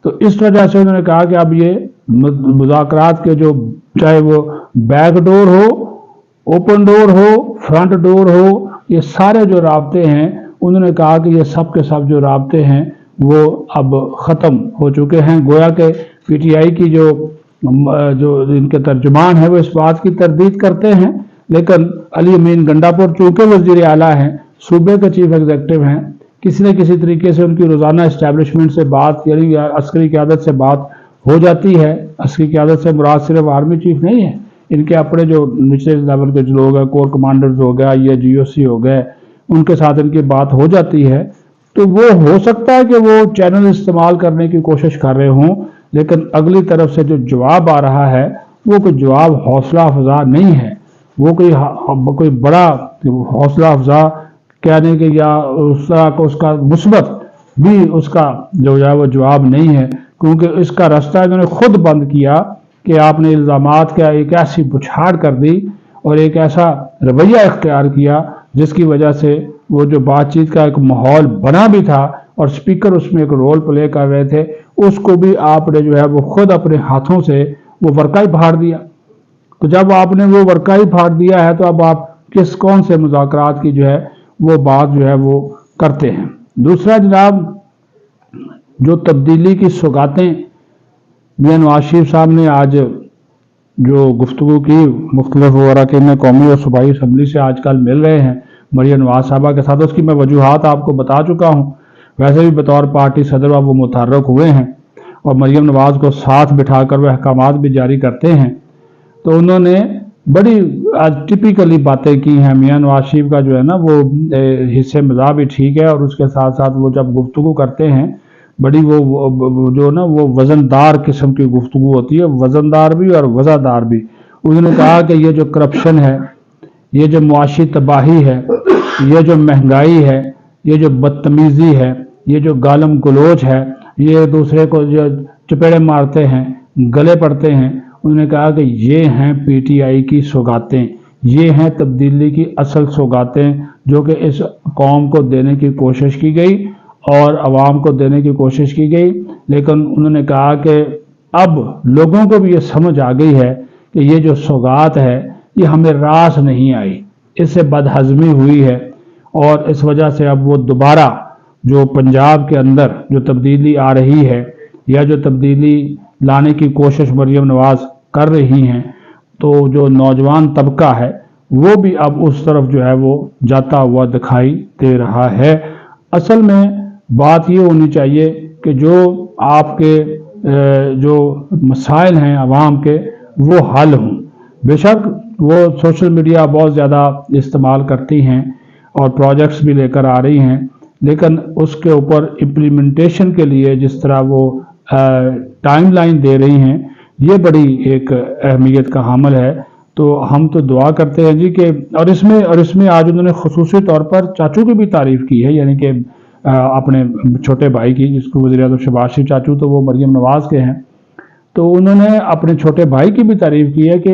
تو اس وجہ سے انہوں نے کہا کہ اب یہ مذاکرات کے جو چاہے وہ بیک ڈور ہو، اوپن ڈور ہو، فرنٹ ڈور ہو، یہ سارے جو رابطے ہیں انہوں نے کہا کہ یہ سب کے سب جو رابطے ہیں وہ اب ختم ہو چکے ہیں۔ گویا کہ پی ٹی آئی کی جو ان کے ترجمان ہیں وہ اس بات کی تردید کرتے ہیں، لیکن علی امین گنڈاپور چونکہ وزیر اعلیٰ ہیں، صوبے کے چیف ایگزیکٹو ہیں، کسی نہ کسی طریقے سے ان کی روزانہ اسٹیبلشمنٹ سے بات، یعنی عسکری قیادت سے بات ہو جاتی ہے۔ عسکری قیادت سے مراد صرف آرمی چیف نہیں ہے، ان کے اپنے جو نچلے لیول کے جو لوگ ہیں، کور کمانڈرز ہو گیا یا جی او سی ہو گئے، ان کے ساتھ ان کی بات ہو جاتی ہے۔ تو وہ ہو سکتا ہے کہ وہ چینل استعمال کرنے کی کوشش کر رہے ہوں، لیکن اگلی طرف سے جو جواب آ رہا ہے وہ کوئی جواب حوصلہ افزا نہیں ہے، وہ کوئی بڑا حوصلہ افزا کہنے کے یا اس طرح کو اس کا مثبت بھی اس کا جو ہے وہ جواب نہیں ہے، کیونکہ اس کا راستہ انہوں نے خود بند کیا کہ آپ نے الزامات کا ایک ایسی بچھاڑ کر دی اور ایک ایسا رویہ اختیار کیا جس کی وجہ سے وہ جو بات چیت کا ایک ماحول بنا بھی تھا اور سپیکر اس میں ایک رول پلے کر رہے تھے، اس کو بھی آپ نے جو ہے وہ خود اپنے ہاتھوں سے وہ ورقہ ہی پھاڑ دیا۔ تو جب آپ نے وہ ورقہ ہی پھاڑ دیا ہے تو اب آپ کون سے مذاکرات کی جو ہے وہ بات جو ہے وہ کرتے ہیں۔ دوسرا جناب، جو تبدیلی کی سوگاتیں میاں نواز شریف صاحب نے آج جو گفتگو کی مختلف اراکین قومی اور صوبائی اسمبلی سے آج کل مل رہے ہیں مریم نواز صاحبہ کے ساتھ، اس کی میں وجوہات آپ کو بتا چکا ہوں۔ ویسے بھی بطور پارٹی صدر وہ متحرک ہوئے ہیں اور مریم نواز کو ساتھ بٹھا کر وہ احکامات بھی جاری کرتے ہیں، تو انہوں نے بڑی ٹپیکلی باتیں کی ہیں۔ میاں نواز شریف کا جو ہے نا وہ حصے مزاح بھی ٹھیک ہے، اور اس کے ساتھ ساتھ وہ جب گفتگو کرتے ہیں بڑی وہ جو نا وہ وزندار قسم کی گفتگو ہوتی ہے، وزندار بھی اور وزادار بھی۔ انہوں نے کہا کہ یہ جو کرپشن ہے، یہ جو معاشی تباہی ہے، یہ جو مہنگائی ہے، یہ جو بدتمیزی ہے، یہ جو گالم گلوچ ہے، یہ دوسرے کو جو چپیڑے مارتے ہیں، گلے پڑتے ہیں، انہوں نے کہا کہ یہ ہیں پی ٹی آئی کی سوگاتیں، یہ ہیں تبدیلی کی اصل سوگاتیں جو کہ اس قوم کو دینے کی کوشش کی گئی اور عوام کو دینے کی کوشش کی گئی، لیکن انہوں نے کہا کہ اب لوگوں کو بھی یہ سمجھ آ گئی ہے کہ یہ جو سوگات ہے یہ ہمیں راس نہیں آئی، اس سے بدہضمی ہوئی ہے، اور اس وجہ سے اب وہ دوبارہ جو پنجاب کے اندر جو تبدیلی آ رہی ہے یا جو تبدیلی لانے کی کوشش مریم نواز کر رہی ہیں، تو جو نوجوان طبقہ ہے وہ بھی اب اس طرف جو ہے وہ جاتا ہوا دکھائی دے رہا ہے۔ اصل میں بات یہ ہونی چاہیے کہ جو آپ کے جو مسائل ہیں عوام کے وہ حل ہوں۔ بے شک وہ سوشل میڈیا بہت زیادہ استعمال کرتی ہیں اور پروجیکٹس بھی لے کر آ رہی ہیں، لیکن اس کے اوپر امپلیمنٹیشن کے لیے جس طرح وہ ٹائم لائن دے رہی ہیں یہ بڑی ایک اہمیت کا حامل ہے۔ تو ہم تو دعا کرتے ہیں جی کہ اور اس میں آج انہوں نے خصوصی طور پر چاچو کی بھی تعریف کی ہے، یعنی کہ اپنے چھوٹے بھائی کی، جس کو وزیر اعظم شہباز شریف چاچو تو وہ مریم نواز کے ہیں، تو انہوں نے اپنے چھوٹے بھائی کی بھی تعریف کی ہے کہ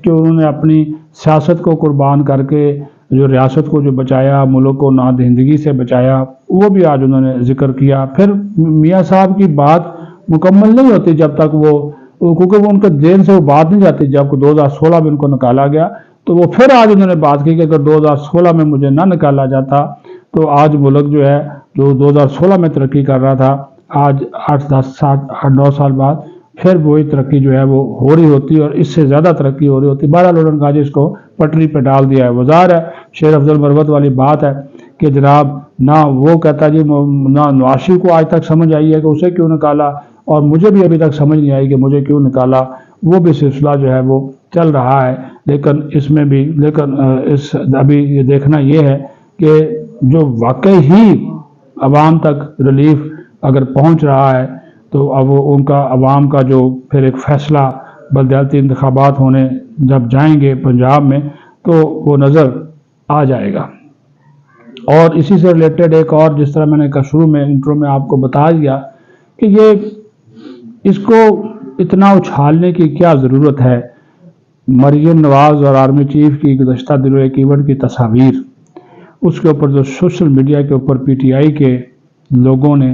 انہوں نے اپنی سیاست کو قربان کر کے جو ریاست کو جو بچایا، ملک کو نادہندگی سے بچایا، وہ بھی آج انہوں نے ذکر کیا۔ پھر میاں صاحب کی بات مکمل نہیں ہوتی جب تک کیونکہ وہ ان کے ذہن سے وہ بات نہیں جاتی، جب 2016 میں ان کو نکالا گیا تو وہ پھر آج انہوں نے بات کی کہ اگر 2016 میں مجھے نہ نکالا جاتا تو آج ملک جو ہے جو 2016 میں ترقی کر رہا تھا، آج 8-9 سال بعد پھر وہی ترقی جو ہے وہ ہو رہی ہوتی اور اس سے زیادہ ترقی ہو رہی ہوتی۔ بہرحال انہوں نے کہا جی اس کو پٹری پہ ڈال دیا ہے۔ وزار ہے شیر افضل مروت والی بات ہے کہ جناب نہ وہ کہتا جی نہ نواز شریف کو آج تک سمجھ آئی ہے کہ اسے کیوں نکالا، اور مجھے بھی ابھی تک سمجھ نہیں آئی کہ مجھے کیوں نکالا، وہ بھی سلسلہ جو ہے وہ چل رہا ہے۔ لیکن اس میں بھی ابھی یہ دیکھنا یہ ہے کہ جو واقعی ہی عوام تک ریلیف اگر پہنچ رہا ہے تو اب ان کا عوام کا جو پھر ایک فیصلہ بلدیاتی انتخابات ہونے جب جائیں گے پنجاب میں تو وہ نظر آ جائے گا۔ اور اسی سے ریلیٹڈ ایک اور، جس طرح میں نے شروع میں انٹرو میں آپ کو بتا دیا کہ اس کو اتنا اچھالنے کی کیا ضرورت ہے۔ مریم نواز اور آرمی چیف کی گزشتہ دنوں ایک ایونٹ کی تصاویر، اس کے اوپر جو سوشل میڈیا کے اوپر پی ٹی آئی کے لوگوں نے